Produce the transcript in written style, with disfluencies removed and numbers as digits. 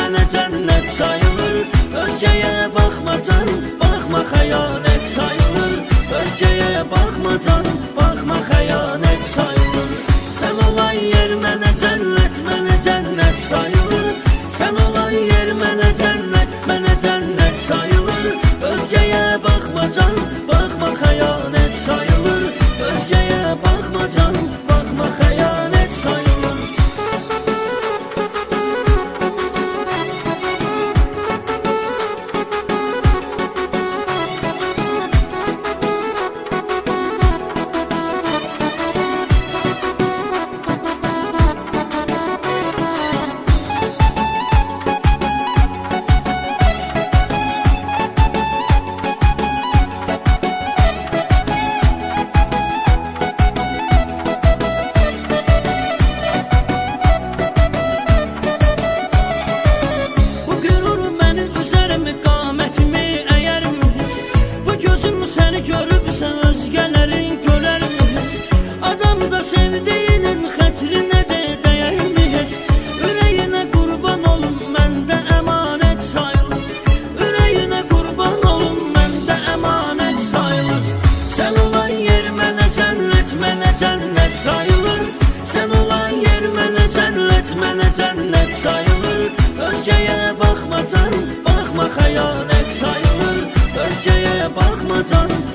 mənə cənnət sayılır. Özgəyə baxma canım, baxma xəyanət sayılır. Özgəyə baxma canım, baxma xəyanət sayılır. Sən olan yer mənə cənnət sayılır. Sən olan yer mənə cənnət sayılır. Özgəyə baxma canım, baxma xəyanət sayılır. Özgəyə baxma canım, baxma xəyanət sayılır. Sevdiğinin xətrinə də dəyərmi heç? Ürəyinə qurban olum, məndə əmanət sayılır. Ürəyinə qurban olum, məndə əmanət sayılır. Sən olan yer mənə cənnət sayılır. Sən olan yer mənə cənnət sayılır. Özgəyə baxma canım, baxma xəyanət sayılır. Özgəyə baxma canım,